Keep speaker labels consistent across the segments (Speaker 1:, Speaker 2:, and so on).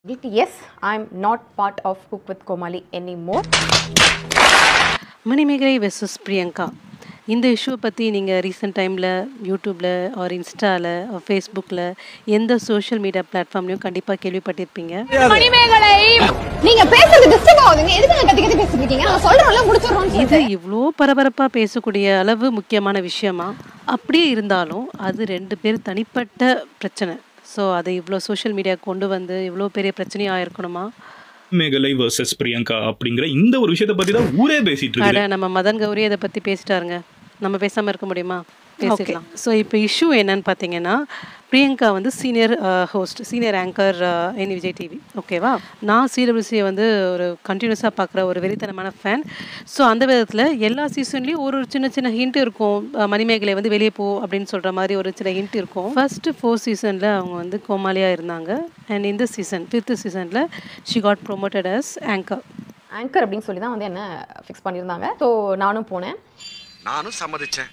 Speaker 1: Yes, I'm not part of Cook with Komali anymore.
Speaker 2: Manimegalai versus Priyanka இந்த issue பற்றி நீங்கள் recent டைமில் யூடியூப்பில் ஒரு இன்ஸ்டாவில் ஒரு ஃபேஸ்புக்கில் எந்த சோஷியல் மீடியா பிளாட்ஃபார்ம்லையும் கண்டிப்பாக கேள்விப்பட்டிருப்பீங்க.
Speaker 3: மணிமேகலை நீங்க பேசுறது டிஸ்டர்ப் ஆகுதுங்க. எதுக்கு கத்தி கத்தி பேசிட்டு இருக்கீங்க? நான் சொல்றேன்ல முடிச்சிரோம்.
Speaker 2: இது இவ்வளோ பரபரப்பாக பேசக்கூடிய அளவு முக்கியமான விஷயமா? அப்படியே இருந்தாலும் அது ரெண்டு பேர் தனிப்பட்ட பிரச்சனை. ஸோ அதை இவ்வளோ சோஷியல் மீடியா கொண்டு வந்து இவ்வளோ பெரிய பிரச்சனையாக இருக்கணுமா?
Speaker 4: மேகலை வர்சஸ் பிரியங்கா அப்படிங்கிற இந்த ஒரு விஷயத்தை பத்தி தான் ஊரே பேசிட்டு இருக்கு.
Speaker 2: நம்ம மதன் கௌரி அதை பற்றி பேசிட்டாருங்க. நம்ம பேசாமல் இருக்க முடியுமா? பேசிக்கலாம். ஸோ இப்போ இஷ்யூ என்னன்னு பார்த்தீங்கன்னா, பிரியங்கா வந்து சீனியர் ஹோஸ்ட், சீனியர் ஆங்கர் இன் விஜய் டிவி. ஓகேவா? நான் சிடபிள்யூசியை வந்து ஒரு கண்டினியூஸாக பார்க்குற ஒரு வெறித்தனமான ஃபேன். ஸோ அந்த விதத்தில் எல்லா சீசன்லேயும் ஒரு சின்ன சின்ன ஹிண்ட் இருக்கும். மணிமேகலை வந்து வெளியே போ அப்படின்னு சொல்கிற மாதிரி ஒரு சின்ன ஹிண்ட் இருக்கும். ஃபர்ஸ்ட்டு 4 சீசனில் அவங்க வந்து கோமாளியாக இருந்தாங்க. அண்ட் இந்த சீசன் 5th சீசனில் she got promoted as anchor
Speaker 1: அப்படின்னு சொல்லி தான் வந்து என்ன ஃபிக்ஸ் பண்ணியிருந்தாங்க. ஸோ நானும் போனேன்,
Speaker 5: நானும் சம்மதிச்சேன்,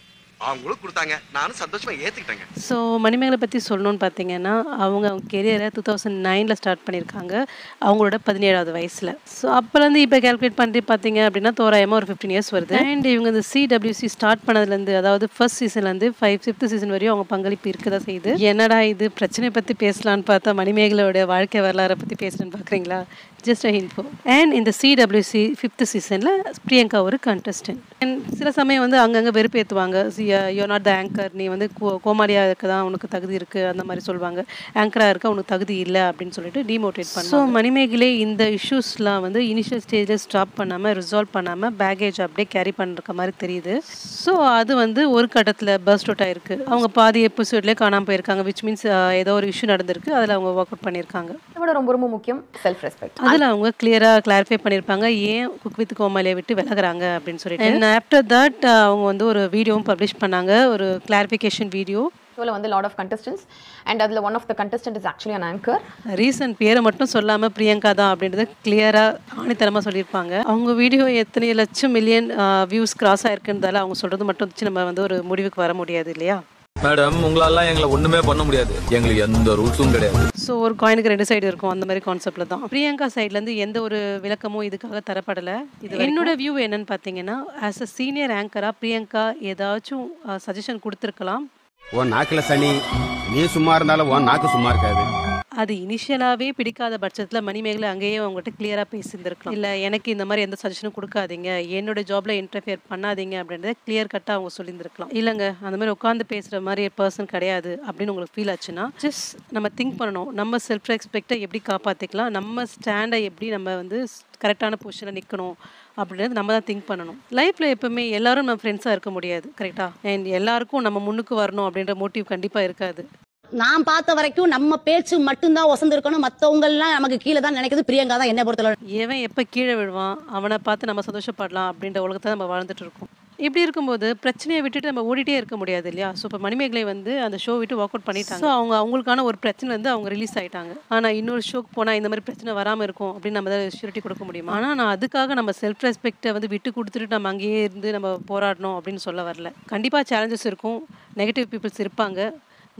Speaker 5: அவங்களும் கொடுத்தாங்க, நானும் சந்தோஷமா ஏத்துக்கிட்டேங்க.
Speaker 2: ஸோ மணிமேகலை பற்றி சொல்லணும்னு பார்த்தீங்கன்னா, அவங்க கெரியரை 2009 ஸ்டார்ட் பண்ணியிருக்காங்க, அவங்களோட 17வது வயசில். ஸோ அப்போலேருந்து இப்போ கேல்குலேட் பண்ணி பார்த்தீங்க அப்படின்னா தோராயமாக ஒரு 15 இயர்ஸ் வருது. அண்ட் இவங்க இந்த சிடபிள்யூசி ஸ்டார்ட் பண்ணதுலேருந்து, அதாவது ஃபர்ஸ்ட் சீசன்லேருந்து 5th சீசன் வரையும் அவங்க பங்களிப்பு இருக்க தான் செய்யுது. என்னடா இது பிரச்சனை பற்றி பேசலான்னு பார்த்தா மணிமேகலையோட வாழ்க்கை வரலாறை பற்றி பேசலான்னு பார்க்குறீங்களா? Just a info. அண்ட் இந்த சிடபிள்யூசி 5th சீசனில் பிரியங்கா ஒரு கண்டஸ்டன்ட். அண்ட் சில சமயம் வந்து அங்கங்கே வெறுப்பேற்றுவாங்க. யூஆர் நாட் த ஆங்கர், நீ வந்து கோமாளியாக இருக்க தான் உனக்கு தகுதி இருக்குது அந்த மாதிரி சொல்லுவாங்க. ஆங்கராக இருக்க உனக்கு தகுதி இல்லை அப்படின்னு சொல்லிட்டு டிமோட்டிவேட் பண்ணுவாங்க. ஸோ மணிமேகலை இந்த இஷ்யூஸ்லாம் வந்து இனிஷியல் ஸ்டேஜில் ஸ்டாப் பண்ணாமல், ரிசால்வ் பண்ணாமல் பேகேஜ் அப்படியே கேரி பண்ணுற மாதிரி தெரியுது. ஸோ அது வந்து ஒரு கட்டத்தில் பர்ஸ்ட் அவுட் ஆயிருக்கு. அவங்க பாதி எபிசோட்லேயே காணாமல் போயிருக்காங்க. விச் மீன்ஸ் ஏதோ ஒரு இஷ்யூ நடந்திருக்கு, அதில் அவங்க ஒர்க் அவுட் பண்ணியிருக்காங்க.
Speaker 1: இதோட ரொம்ப ரொம்ப முக்கியம் செல்ஃப் ரெஸ்பெக்ட்.
Speaker 2: அதில் அவங்க கிளியராக கிளாரிஃபை பண்ணியிருப்பாங்க ஏன் குக் வித் கோமாளியை விட்டு விலகுறாங்க அப்படின்னு சொல்லிட்டு. அண்ட் ஆஃப்டர் தட் அவங்க வந்து ஒரு வீடியோவும் பப்ளிஷ் பண்ணாங்க, ஒரு கிளாரிஃபிகேஷன் வீடியோ.
Speaker 1: ஷோவில் வந்து லாட் ஆஃப் கண்டஸ்டன்ஸ் அண்ட் அதில் one of the contestant is actually an anchor.
Speaker 2: Reason பேரை மட்டும் சொல்லாமல் பிரியங்கா தான் அப்படின்றத கிளியராக ஆணித்தனமாக சொல்லியிருப்பாங்க. அவங்க வீடியோ எத்தனை லட்சம் மில்லியன் வியூஸ் கிராஸ் ஆயிருக்குன்றதால அவங்க சொல்கிறது மட்டும் வச்சு நம்ம வந்து ஒரு முடிவுக்கு வர முடியாது இல்லையா?
Speaker 6: மேடம், உங்களாலாம் எங்களை ஒண்ணுமே பண்ண முடியாது, எங்களுக்கு எந்த ரூல்ஸும் கிடையாது.
Speaker 2: ஸோ ஒரு காயினுக்கு 2 சைடு இருக்கும், அந்த மாதிரி கான்செப்டில் தான் பிரியங்கா சைட்லேருந்து எந்த ஒரு விளக்கமும் இதுக்காக தரப்படலை. இது என்னோட வியூ என்னன்னு பார்த்தீங்கன்னா, ஆஸ் அ சீனியர் ஆங்கராக பிரியங்கா ஏதாச்சும் சஜஷன் கொடுத்துருக்கலாம்.
Speaker 7: உன் நாக்கில் சனி, நீ சும்மா இருந்தாலும் உன் நாக்கு சும்மா இருக்காது.
Speaker 2: அது இனிஷியலாகவே பிடிக்காத பட்சத்தில் மணிமேகலை அங்கேயே அவங்ககிட்ட கிளியராக பேசியிருந்துருக்கலாம். இல்லை எனக்கு இந்த மாதிரி எந்த சஜஷனும் கொடுக்காதீங்க, என்னோட ஜாப்ல இன்டர்ஃபியர் பண்ணாதீங்க அப்படின்றத கிளியர் கட்டாக அவங்க சொல்லியிருந்துருக்கலாம். இல்லைங்க அந்த மாதிரி உட்காந்து பேசுகிற மாதிரி பர்சன் கிடையாது அப்படின்னு உங்களுக்கு ஃபீல் ஆச்சுன்னா ஜஸ்ட் நம்ம திங்க் பண்ணணும், நம்ம செல்ஃப் ரெஸ்பெக்டை எப்படி காப்பாற்றிக்கலாம், நம்ம ஸ்டாண்டை எப்படி நம்ம வந்து கரெக்டான பொசிஷனில் நிற்கணும் அப்படின்றது நம்ம தான் திங்க் பண்ணணும். லைஃப்பில் எப்பவுமே எல்லாரும் நம்ம ஃப்ரெண்ட்ஸாக இருக்க முடியாது, கரெக்டாக? அண்ட் எல்லாருக்கும் நம்ம முன்னுக்கு வரணும் அப்படின்ற மோட்டிவ் கண்டிப்பாக இருக்காது.
Speaker 8: நான் பார்த்த வரைக்கும் நம்ம பேச்சு மட்டும்தான் வசந்து இருக்கணும், மற்றவங்க எல்லாம் நமக்கு கீழே தான் நினைக்கிறது பிரியங்கா தான் என்ன பொறுத்தவரை.
Speaker 2: எவன் எப்போ கீழே விழுவான் அவனை பார்த்து நம்ம சந்தோஷப்படலாம் அப்படின்ற உலகத்தை நம்ம வாழ்ந்துட்டு இருக்கோம். இப்படி இருக்கும்போது பிரச்சனையை விட்டுட்டு நம்ம ஓடிட்டே இருக்க முடியாது இல்லையா? ஸோ இப்போ மணிமேகலை வந்து அந்த ஷோ விட்டு ஒர்க் அவுட் பண்ணிட்டாங்க. ஸோ அவங்களுக்கான ஒரு பிரச்சனை வந்து அவங்க ரிலீஸ் ஆகிட்டாங்க. ஆனால் இன்னொரு ஷோக்கு போனால் இந்த மாதிரி பிரச்சனை வராமல் இருக்கும் அப்படின்னு நம்ம தான் ஷூரிட்டி கொடுக்க முடியுமா? ஆனால் நான் அதுக்காக நம்ம செல்ஃப் ரெஸ்பெக்டை வந்து விட்டு கொடுத்துட்டு நம்ம அங்கேயே இருந்து நம்ம போராடணும் அப்படின்னு சொல்ல வரல. கண்டிப்பாக சேலஞ்சஸ் இருக்கும், நெகட்டிவ் பீப்புள்ஸ் இருப்பாங்க.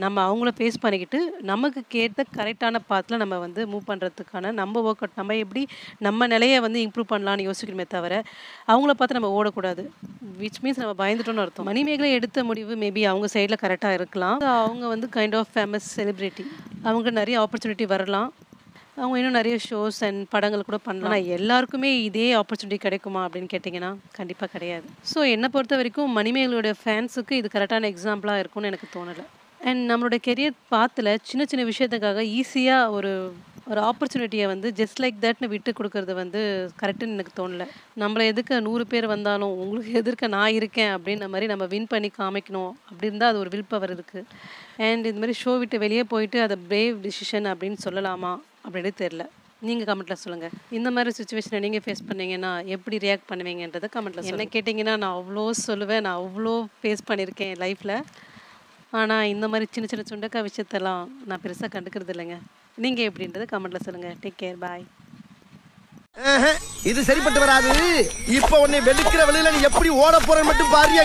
Speaker 2: நம்ம அவங்கள ஃபேஸ் பண்ணிக்கிட்டு நமக்கு கேட்ட கரெக்டான பாத்தில் நம்ம வந்து மூவ் பண்ணுறதுக்கான நம்ம ஒர்க் அவுட், நம்ம எப்படி நம்ம நிலையை வந்து இம்ப்ரூவ் பண்ணலான்னு யோசிக்கணுமே தவிர அவங்கள பார்த்து நம்ம ஓடக்கூடாது. விச் மீன்ஸ் நம்ம பயந்துட்டோன்னு அர்த்தம். மணிமேகலை எடுத்த முடிவு மேபி அவங்க சைடில் கரெக்டாக இருக்கலாம். அவங்க வந்து கைண்ட் ஆஃப் ஃபேமஸ் செலிப்ரிட்டி, அவங்க நிறைய ஆப்பர்ச்சுனிட்டி வரலாம், அவங்க இன்னும் நிறைய ஷோஸ் அண்ட் படங்கள் கூட பண்ணலாம். ஆனால் எல்லாருக்குமே இதே ஆப்பர்ச்சுனிட்டி கிடைக்குமா அப்படின்னு கேட்டிங்கன்னா கண்டிப்பாாக கிடையாது. ஸோ என்னை பொறுத்த வரைக்கும் மணிமேகலையோட ஃபேன்ஸுக்கு இது கரெக்டான எக்ஸாம்பிளாக இருக்கும்னு எனக்கு தோணலை. அண்ட் நம்மளோட கெரியர் பாத்தில் சின்ன சின்ன விஷயத்துக்காக ஈஸியாக ஒரு ஆப்பர்ச்சுனிட்டியை வந்து ஜஸ்ட் லைக் தட்னு விட்டு கொடுக்கறது வந்து கரெக்டுன்னு எனக்கு தோணலை. நம்மளை எதுக்க 100 பேர் வந்தாலும் உங்களுக்கு எதிர்க்க நான் இருக்கேன் அப்படின்ற மாதிரி நம்ம வின் பண்ணி காமிக்கணும். அப்படி இருந்தால் அது ஒரு வில் பவர் இருக்குது. அண்ட் இது மாதிரி ஷோ விட்டு வெளியே போயிட்டு அதை பிரேவ் டிசிஷன் அப்படின்னு சொல்லலாமா அப்படின்னு தெரில. நீங்கள் கமெண்ட்டில் சொல்லுங்கள். இந்த மாதிரி சுச்சுவேஷனை நீங்கள் ஃபேஸ் பண்ணீங்கன்னா எப்படி ரியாக்ட் பண்ணுவீங்கன்றதை கமெண்ட்டில் என்ன கேட்டிங்கன்னா நான் அவ்வளோ சொல்லுவேன், நான் அவ்வளோ ஃபேஸ் பண்ணியிருக்கேன் லைஃப்பில். ஆனால் இந்த மாதிரி சின்ன சின்ன சுண்டக்காய் விஷயத்தெல்லாம் நான் பெருசாக கண்டுக்கிறது இல்லைங்க. நீங்கள் எப்படின்றது கமெண்ட்டில் சொல்லுங்கள். டேக் கேர், பாய்.
Speaker 7: இது சரிப்பட்டு வராது. இப்போ உன்னை வெளுக்கிற வெளியில நீ எப்படி ஓட போற மட்டும் பாரு.